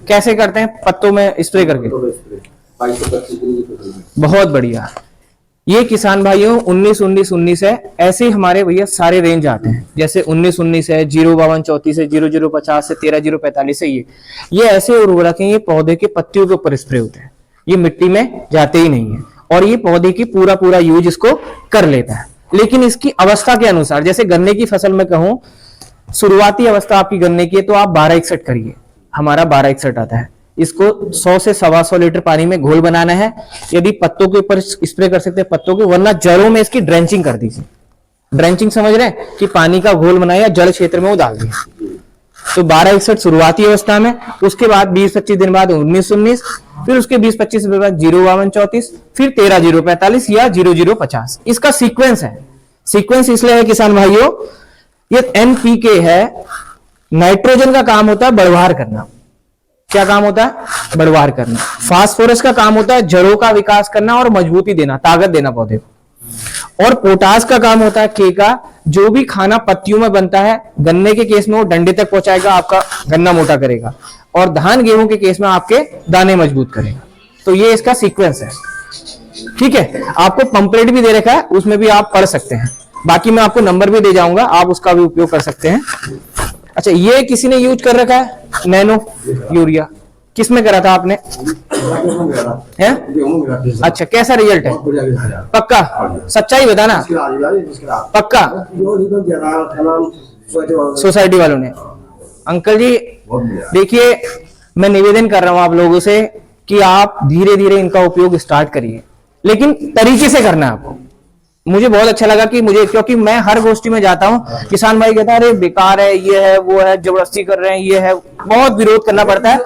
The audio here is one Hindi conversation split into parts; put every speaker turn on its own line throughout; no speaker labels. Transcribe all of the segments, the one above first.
कैसे करते हैं? पत्तों में स्प्रे करके। बहुत बढ़िया। ये किसान भाइयों 19-19-19 है, ऐसे हमारे भैया सारे रेंज आते हैं, जैसे 19-19 है, 052-34 है, 0050 है, 13-045 है। ये ऐसे उर्वरक हैं, ये पौधे के पत्तियों के ऊपर स्प्रे होते हैं, ये मिट्टी में जाते ही नहीं है, और ये पौधे की पूरा यूज इसको कर लेता है। लेकिन इसकी अवस्था के अनुसार, जैसे गन्ने की फसल में कहूं, शुरुआती अवस्था आपकी गन्ने की है तो आप 1261 करिए, हमारा 1261 आता है। इसको 100 से 125 लीटर पानी में घोल बनाना है। यदि पत्तों के ऊपर स्प्रे कर सकते हैं पत्तों के, वरना जड़ों में इसकी ड्रेंचिंग कर दीजिए। ड्रेंचिंग समझ रहे हैं कि पानी का घोल बनाया, जड़ क्षेत्र में वो डाल दिया। तो 1261 शुरुआती अवस्था में, उसके बाद 20-25 दिन बाद 19-19, फिर उसके 20-25 दिन बाद 052-34, फिर 13-045 या 0050। इसका सीक्वेंस है। सीक्वेंस इसलिए है किसान भाइयों, ये NPK है, नाइट्रोजन का काम होता है बढ़वार करना। क्या काम होता है? बढ़वार करना। फास्फोरस का काम होता है जड़ों का विकास करना और मजबूती देना, ताकत देना पौधे को। और पोटास का काम होता है के का, जो भी खाना पत्तियों में बनता है, गन्ने के केस में वो डंडे तक पहुंचाएगा, आपका गन्ना मोटा करेगा, और धान गेहूं के केस में आपके दाने मजबूत करेगा। तो ये इसका सीक्वेंस है। ठीक है, आपको पंपलेट भी दे रखा है, उसमें भी आप पढ़ सकते हैं। बाकी मैं आपको नंबर भी दे जाऊंगा, आप उसका भी उपयोग कर सकते हैं। अच्छा, ये किसी ने यूज कर रखा है नैनो यूरिया, किस में करा था आपने? है? अच्छा, कैसा रिजल्ट है? पक्का? सच्चाई बताना, पक्का? सोसाइटी वालों ने। अंकल जी देखिए, मैं निवेदन कर रहा हूं आप लोगों से कि आप धीरे धीरे इनका उपयोग स्टार्ट करिए, लेकिन तरीके से करना है आपको। मुझे बहुत अच्छा लगा कि क्योंकि मैं हर गोष्ठी में जाता हूं, किसान भाई कहता है अरे बेकार है, ये है, वो है, जबरदस्ती कर रहे हैं, ये है, बहुत विरोध करना पड़ता है।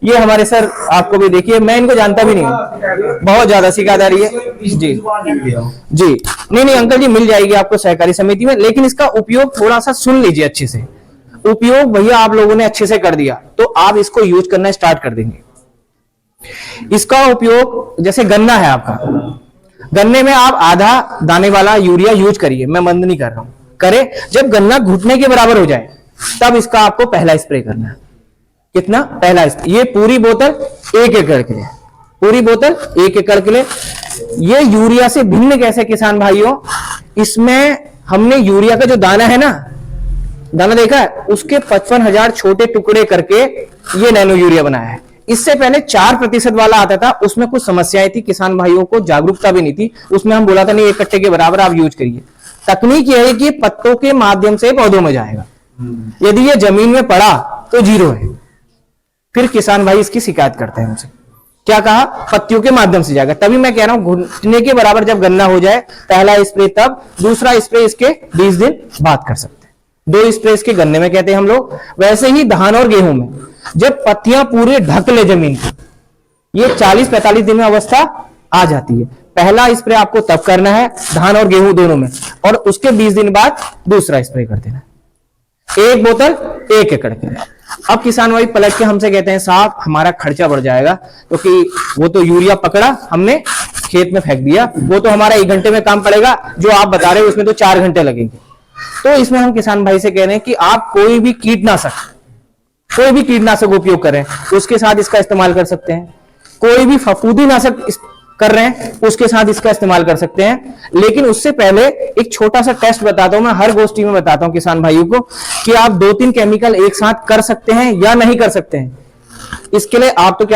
ये हमारे सर आपको भी देखिए, मैं इनको जानता भी नहीं हूँ, बहुत ज्यादा शिकायत आ रही है। जी नहीं अंकल जी, मिल जाएगी आपको सहकारी समिति में, लेकिन इसका उपयोग थोड़ा सा सुन लीजिए अच्छे से। उपयोग भैया आप लोगों ने अच्छे से कर दिया तो आप इसको यूज करना स्टार्ट कर देंगे। इसका उपयोग, जैसे गन्ना है आपका, गन्ने में आप आधा दाने वाला यूरिया यूज करिए, मैं मंद नहीं कर रहा हूं, करे। जब गन्ना घुटने के बराबर हो जाए तब इसका आपको पहला स्प्रे करना है। कितना? पहला स्प्रे। ये पूरी बोतल 1 एकड़ के लिए, पूरी बोतल 1 एकड़ के लिए। ये यूरिया से भिन्न कैसे किसान भाइयों, इसमें हमने यूरिया का जो दाना है ना, दाना देखा है, उसके 55,000 छोटे टुकड़े करके ये नैनो यूरिया बनाया है। इससे पहले 4% वाला आता था, उसमें कुछ समस्याएं थी, किसान भाइयों को जागरूकता भी नहीं थी, उसमें हम बोला था नहीं 1 कट्टे के बराबर आप यूज करिए। तकनीक यह है कि पत्तों के माध्यम से पौधों में जाएगा, यदि ये जमीन में पड़ा तो 0 है। फिर किसान भाई इसकी शिकायत करते हैं मुझसे, क्या कहा? पत्तियों के माध्यम से जाएगा। तभी मैं कह रहा हूं घुटने के बराबर जब गन्ना हो जाए पहला स्प्रे, तब दूसरा स्प्रे इसके 20 दिन बाद कर सकते हैं। 2 स्प्रे इसके गन्ने में कहते हैं हम लोग। वैसे ही धान और गेहूं में जब पत्तियां पूरे ढक ले जमीन को, ये 40-45 दिन में अवस्था आ जाती है, पहला स्प्रे आपको तब करना है धान और गेहूं दोनों में, और उसके 20 दिन बाद दूसरा स्प्रे कर देना। 1 बोतल 1 एकड़ के लिए। अब किसान भाई पलट के हमसे कहते हैं साहब हमारा खर्चा बढ़ जाएगा, क्योंकि वो तो यूरिया पकड़ा हमने खेत में फेंक दिया, वो तो हमारा 1 घंटे में काम पड़ेगा, जो आप बता रहे हो उसमें तो 4 घंटे लगेंगे। तो इसमें हम किसान भाई से कह रहे हैं कि आप कोई भी कीटनाशक उपयोग करें, उसके साथ इसका इस्तेमाल कर सकते हैं। कोई भी फफूंदी नाशक कर रहे हैं, उसके साथ इसका इस्तेमाल कर सकते हैं। लेकिन उससे पहले एक छोटा सा टेस्ट बताता हूं, मैं हर गोष्ठी में बताता हूं किसान भाइयों को, कि आप 2-3 केमिकल एक साथ कर सकते हैं या नहीं कर सकते हैं। इसके लिए आप तो क्या